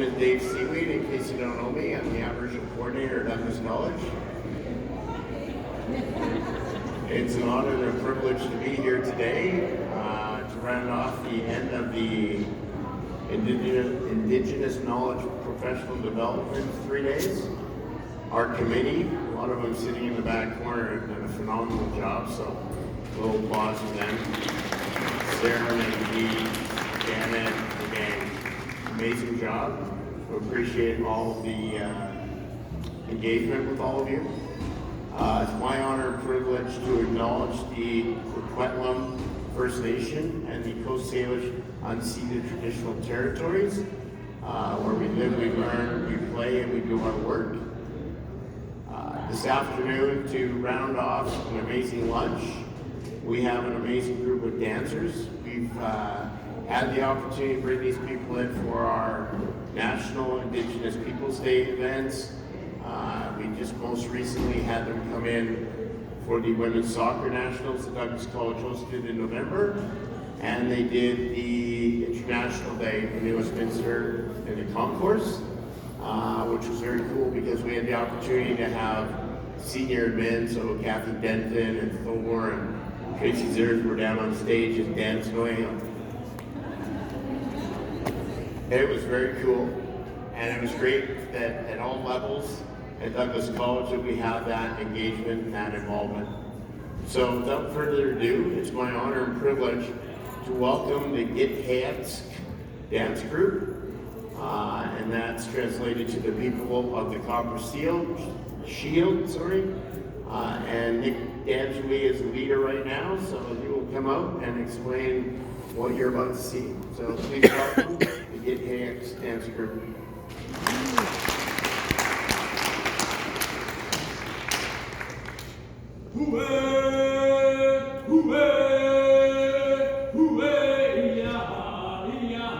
name is Dave Seaweed. In case you don't know me, I'm the Aboriginal Coordinator at Douglas College. It's an honor and a privilege to be here today to round off the end of the Indigenous Knowledge Professional Development 3 days. Our committee, a lot of them sitting in the back corner, have done a phenomenal job, so a little applause to them. Sarah, Maggie, Janet, the gang, amazing job. We appreciate all of the engagement with all of you. It's my honor and privilege to acknowledge the Coquitlam First Nation and the Coast Salish unceded traditional territories, where we live, we learn, we play, and we do our work. This afternoon, to round off an amazing lunch, we have an amazing group of dancers. We've had the opportunity to bring these people in for our National Indigenous Peoples Day events. We just most recently had them come in for the Women's Soccer Nationals that Douglas College hosted in November. And they did the International Day in New Westminster in the concourse, which was very cool because we had the opportunity to have senior admin, so Kathy Denton and Thor and Tracy Zers were down on stage and dancing away. It was very cool, and it was great that at all levels at Douglas College that we have that engagement and that involvement. So without further ado, it's my honor and privilege to welcome the Git Hats dance group, and that's translated to the people of the Copper Shield, and Nick D'Angeli is the leader right now, so he will come out and explain what you're about to see. So please welcome the Git Hats dance group. Hooray! Hooray! Hooray! Yeah! Yeah!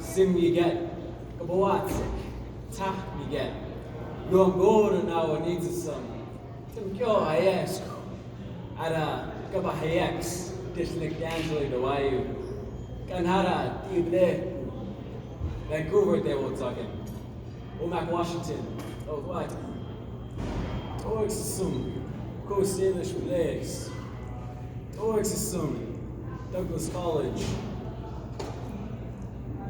sim miget, kabawatsik, ta miget. Luam gora na wanitsam, tim kyo hayes, ara kabahayeks, dislik danjali dawayu, kanhara tible, Vancouver de Wotagan, Omak Washington, oh what? Oexisum, Coast Salish Relays, Oexisum, Douglas College.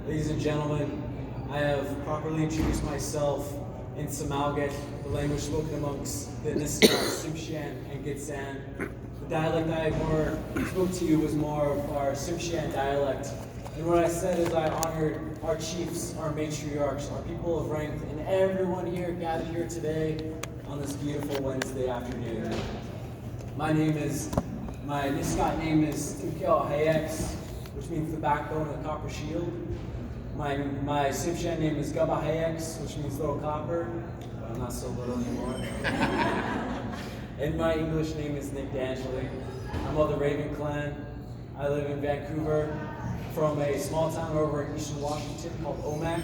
Ladies and gentlemen, I have properly introduced myself in Samalget, the language spoken amongst the Niska, Sipshan, and Gitsan. The dialect I more spoke to you was more of our Sipshan dialect. And what I said is I honored our chiefs, our matriarchs, our people of rank, and everyone here gathered here today on this beautiful Wednesday afternoon. My Niskat name is Timkel Hayeks, which means the backbone of the copper shield. My Sipshan name is Gaba Hayeks, which means little copper, but I'm not so little anymore. And my English name is Nick D'Angeli. I'm of the Raven clan. I live in Vancouver, from a small town over in eastern Washington called Omak.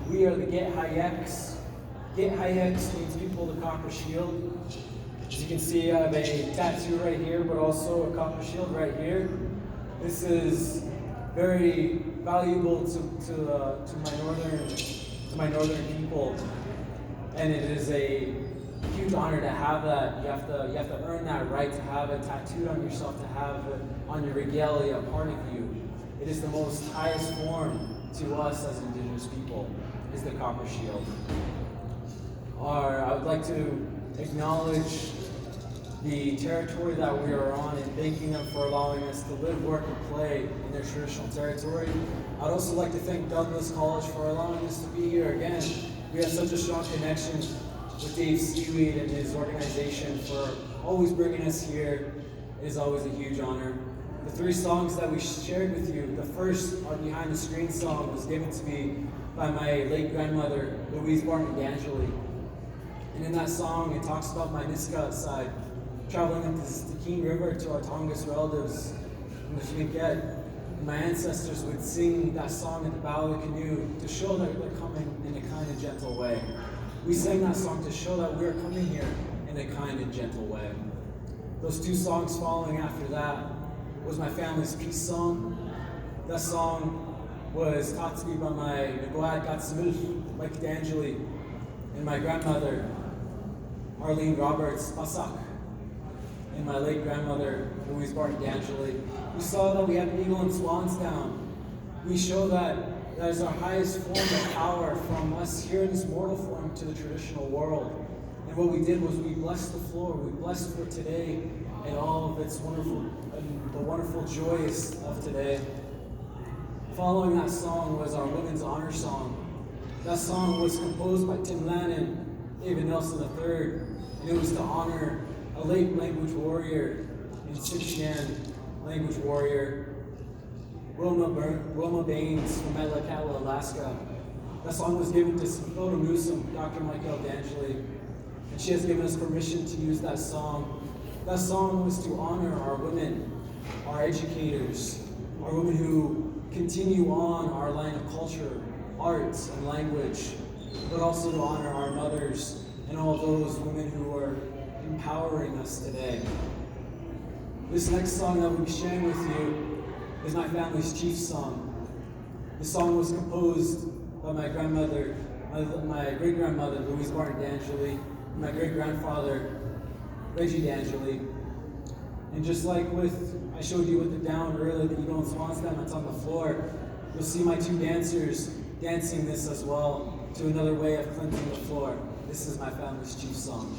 We are the Get Hayeks. Get Hayeks means people of the copper shield. As you can see, I have a tattoo right here, but also a copper shield right here. This is very valuable to my northern people, and it is a huge honor to have that. You have to earn that right to have it tattooed on yourself, to have it on your regalia, part of you. It is the most highest form to us as Indigenous people, is the copper shield. I would like to acknowledge the territory that we are on and thanking them for allowing us to live, work, and play in their traditional territory. I'd also like to thank Douglas College for allowing us to be here again. We have such a strong connection with Dave Seaweed and his organization for always bringing us here. It is always a huge honor. The 3 songs that we shared with you, the first, our Behind the Screen song, was given to me by my late grandmother, Louise Barton D'Angeli. And in that song, it talks about my Niska side, traveling up the Stikine River to our Tongass relatives in the Shmiket. And my ancestors would sing that song at the bow of the canoe to show that they're coming in a kind and gentle way. We sang that song to show that we're coming here in a kind and gentle way. Those 2 songs following after that was my family's peace song. That song was taught to me by my Naguad Gatsamil, Mike D'Angeli, and my grandmother, Arlene Roberts Pasak, and my late grandmother, Louise Barton D'Angeli. We saw that we had eagle and swans down. We show that that is our highest form of power, from us here in this mortal form to the traditional world. And what we did was we blessed the floor. We blessed for today and all of its wonderful, and the wonderful joys of today. Following that song was our Women's Honor Song. That song was composed by Tim Lannon, David Nelson III, and it was to honor a late language warrior in Sipshan, language warrior, Wilma Baines from Metlakatla, Alaska. That song was given to Photo Newsom, Dr. Michael D'Angeli, and she has given us permission to use that song. That song was to honor our women, our educators, our women who continue on our line of culture, arts, and language, but also to honor our mothers and all those women who are empowering us today. This next song that we'll be sharing with you is my family's chief song. The song was composed by my grandmother, my great-grandmother, Louise Barton D'Angeli, and my great-grandfather, Reggie D'Angeli. And just like I showed you with the down earlier, the eagle and swans down that's on the floor, you'll see my 2 dancers dancing this as well to another way of cleansing the floor. This is my family's chief song.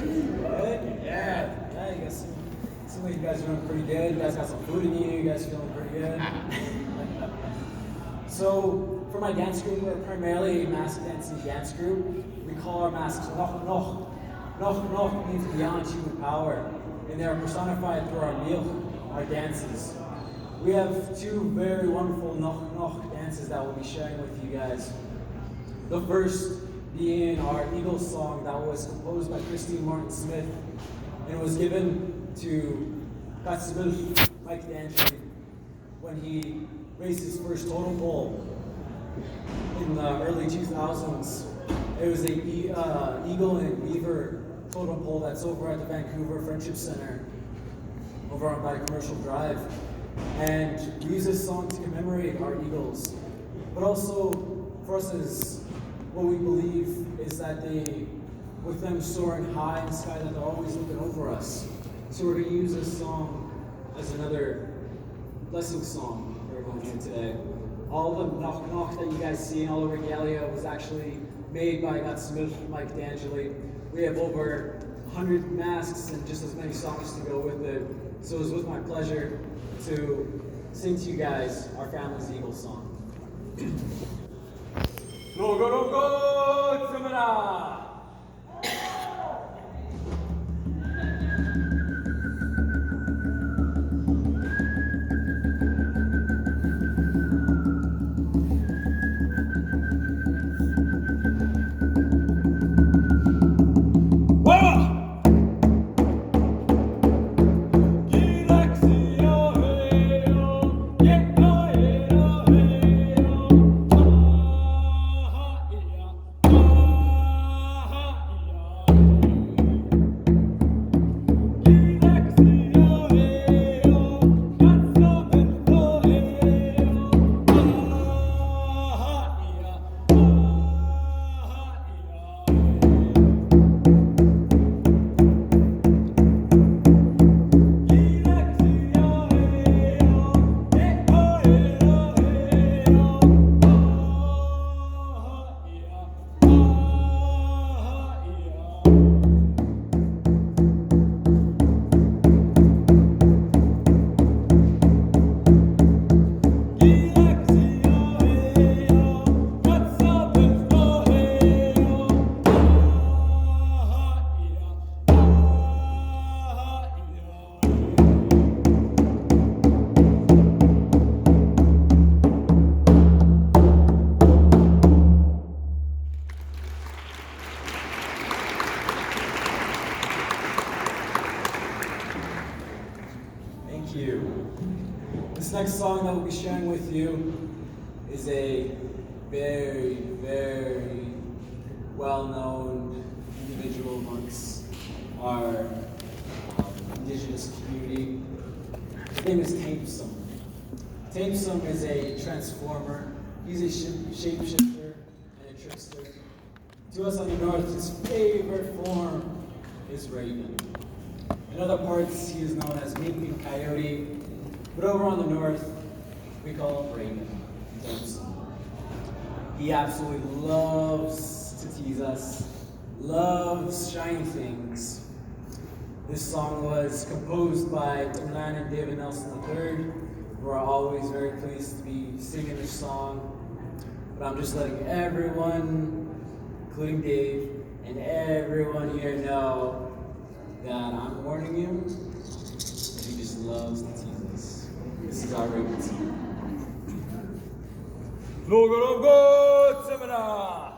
Good? Yeah, you guys seem like you guys are doing pretty good. You guys got some food in you. You guys feeling pretty good. So, for my dance group, we're primarily a mask dancing dance group. We call our masks Noch Noch. Noch Noch means beyond human power, and they are personified through our meal, our dances. We have two very wonderful Noch Noch dances that we'll be sharing with you guys. The first being our Eagles song that was composed by Christine Martin Smith and was given to Coquitlam, Mike D'Angeli, when he raised his first totem pole in the early 2000s. It was a eagle and beaver totem pole that's over at the Vancouver Friendship Center over on by Commercial Drive. And we use this song to commemorate our eagles, but also for us is what we believe is that they, with them soaring high in the sky, that they're always looking over us. So we're going to use this song as another blessing song for everyone here today. All the knock knock that you guys see and all the regalia was actually made by Mike D'Angeli. We have over 100 masks and just as many songs to go with it. So it was with my pleasure to sing to you guys our family's Eagles song. Logo, logo, Samara. This next song that we'll be sharing with you is a very, very well-known individual amongst our indigenous community. His name is Tamesum. Tamesum is a transformer. He's a shapeshifter and a trickster. To us on the north, his favorite form is Raven. In other parts, he is known as Mink and Coyote, but over on the north, we call him Raven. He absolutely loves to tease us, loves shiny things. This song was composed by Timlan and David Nelson III. We're always very pleased to be singing this song, but I'm just letting everyone, including Dave, and everyone here know that I'm warning him that he just loves to tease us. This is our Raven song. Logo, logo, Samara.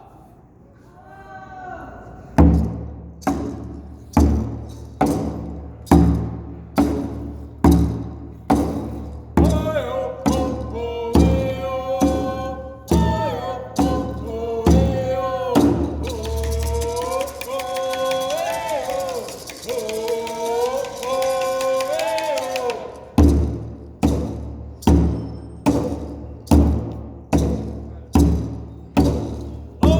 Oh,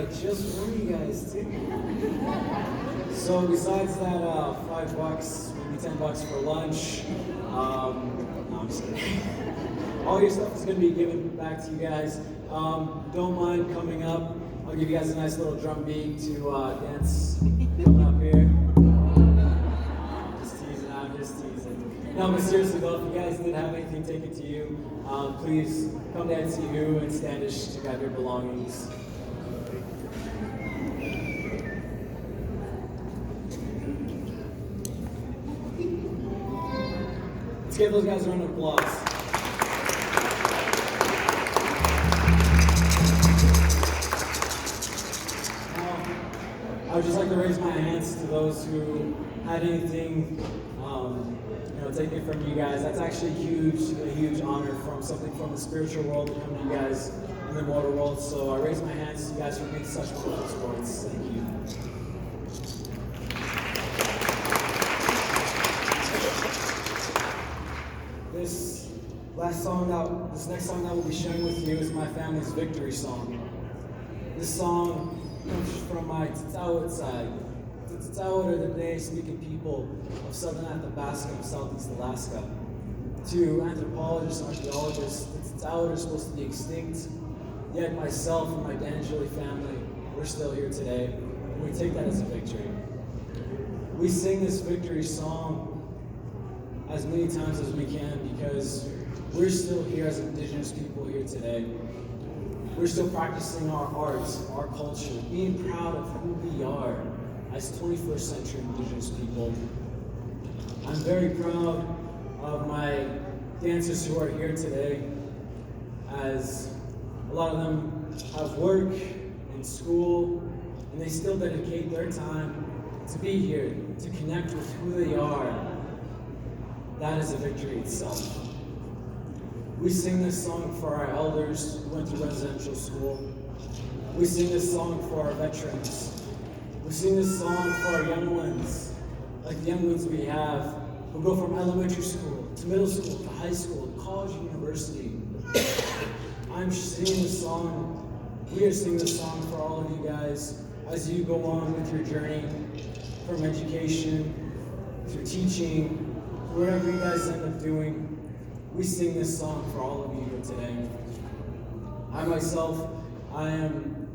like just for you guys too. So besides that, $5, maybe $10 for lunch. No, I'm just kidding. All your stuff is going to be given back to you guys. Don't mind coming up. I'll give you guys a nice little drum beat to dance coming up here. Just teasing, I'm just teasing. No, but seriously though, if you guys did have anything taken to you, please come down to you and Standish to grab your belongings. Let's give those guys a round of applause. I would just like to raise my hands to those who had anything, taken from you guys. That's actually a huge honor from something from the spiritual world to come to you guys in the mortal world. So I raise my hands to you guys for being such wonderful sports. Thank you. This next song that we'll be sharing with you is my family's victory song. This song comes from my Tzotzit side. The Tzotzit are the Dene-speaking people of southern Athabasca and southeast Alaska. To anthropologists and archaeologists, the Tzotzit are supposed to be extinct, yet myself and my D'Angeli family, we're still here today, and we take that as a victory. We sing this victory song as many times as we can because we're still here as Indigenous people here today. We're still practicing our arts, our culture, being proud of who we are as 21st century Indigenous people. I'm very proud of my dancers who are here today, as a lot of them have work and school, and they still dedicate their time to be here, to connect with who they are. That is a victory itself. We sing this song for our elders who went to residential school. We sing this song for our veterans. We sing this song for our young ones, like the young ones we have, who go from elementary school to middle school to high school to college and university. I'm singing this song, we are singing this song for all of you guys as you go on with your journey from education to teaching, whatever you guys end up doing. We sing this song for all of you here today. I myself, I am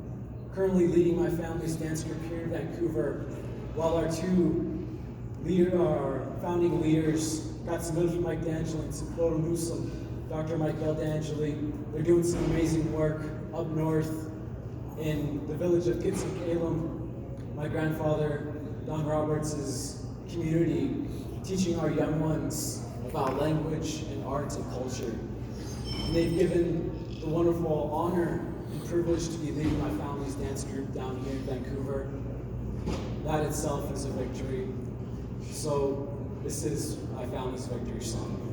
currently leading my family's dance group here in Vancouver, while our founding leaders, got some good from Mike D'Angeli and Coquitlam, Dr. Michael D'Angeli. They're doing some amazing work up north in the village of Coquitlam. My grandfather, Don Roberts' community, teaching our young ones about language and arts and culture. And they've given the wonderful honor and privilege to be leading my family's dance group down here in Vancouver. That itself is a victory. So this is my family's victory song.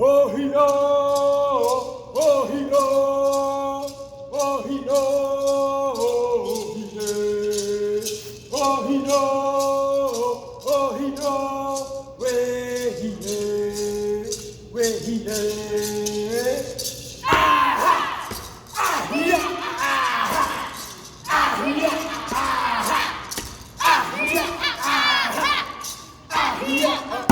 Oh, he know, oh, he know, oh, he know, oh, he know, oh, he know, oh, he know, where he is, where he is. Ah, ah, yeah, ah, ah, yeah, ah, ah, yeah, ah, yeah, oh.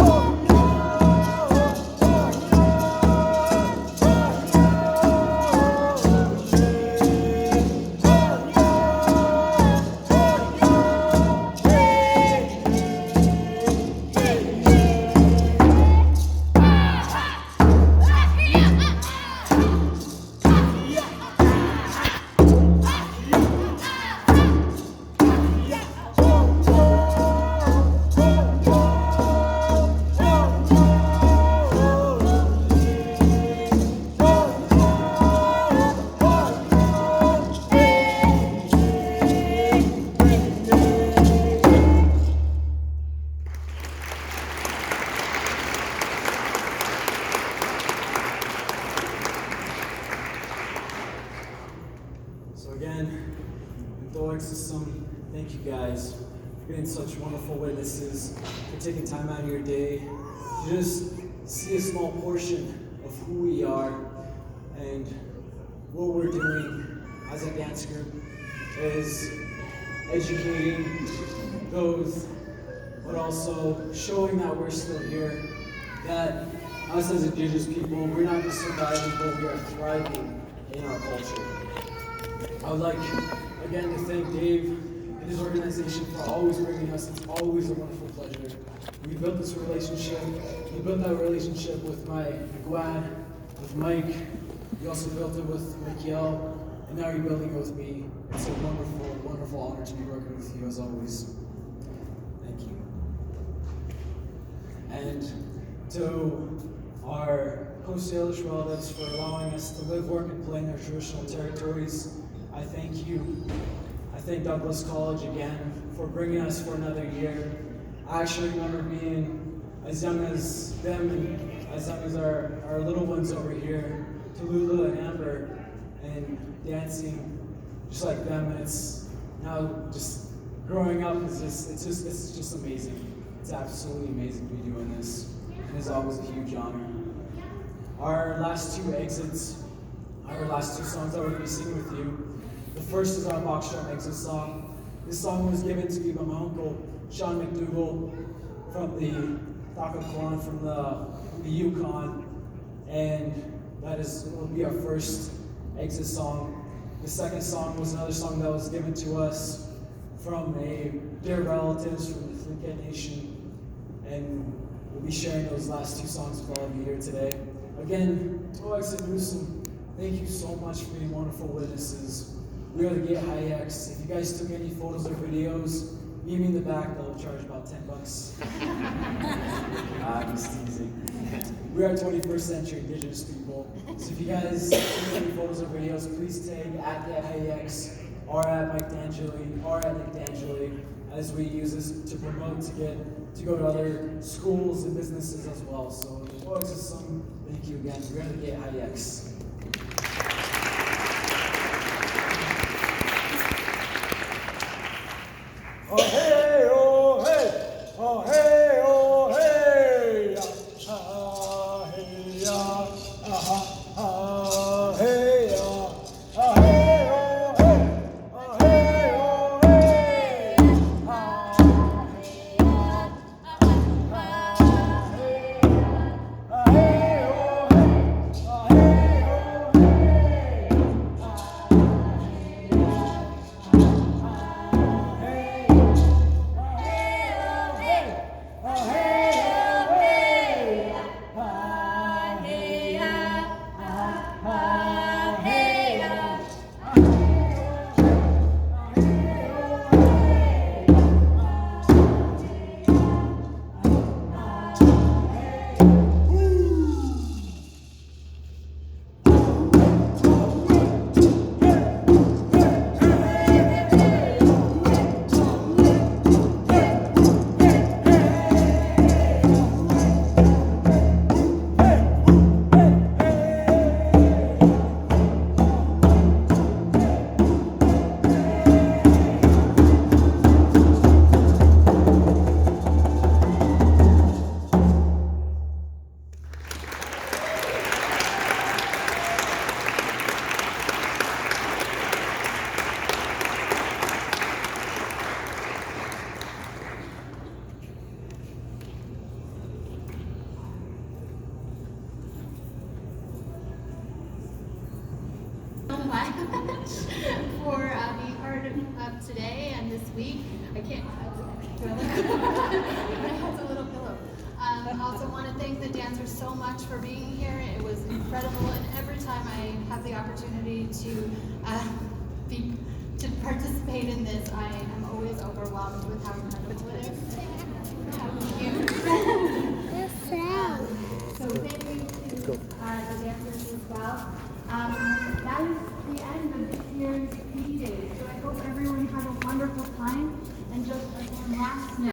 Thank you guys for being such wonderful witnesses, for taking time out of your day to just see a small portion of who we are. And what we're doing as a dance group is educating those, but also showing that we're still here, that us as Indigenous people, we're not just surviving, but we are thriving in our culture. I would like, again, to thank Dave and his organization for always bringing us. It's always a wonderful pleasure. We built this relationship. We built that relationship with my Guad, with Mike. We also built it with Michael, and now you're building it with me. It's a wonderful, wonderful honor to be working with you as always. Thank you. And to our Coast Salish relatives for allowing us to live, work, and play in their traditional territories, I thank you. I thank Douglas College again for bringing us for another year. I actually remember being as young as them and as young as our little ones over here, Tallulah and Amber, and dancing just like them. And it's now just growing up is it's just amazing. It's absolutely amazing to be doing this. And it's always a huge honor. Our last two exits, our last two songs that we're going to be singing with you. The first is our box drum exit song. This song was given to me by my uncle, Sean McDougall, from the Coquitlam, from the Yukon, and that will be our first exit song. The second song was another song that was given to us from dear relatives from the Thlinkit Nation, and we'll be sharing those last two songs with all of you here today. Again, Toex and Newsom, thank you so much for being wonderful witnesses. We are the Gate High X. If you guys took any photos or videos, meet me in the back. They'll charge about $10. I'm just teasing. We are 21st century Indigenous people. So if you guys take any photos or videos, please tag at Gate High X or at Mike D'Angeli or at Nick D'Angeli, as we use this to promote to go to other schools and businesses as well. So folks, thank you again. We're the Gate High X. Oh hey, oh hey, oh hey, oh hey, ah hey, ah hey, ah hey, oh hey, oh hey, oh hey, for being part of today and this week. I can't. That's a little pillow. I also want to thank the dancers so much for being here. It was incredible, and every time I have the opportunity to participate in this, I am always overwhelmed with how incredible it is. How cute. So thank you to the dancers as well. That is the end of this year's PD Day. So I hope everyone had a wonderful time. And just again, last night.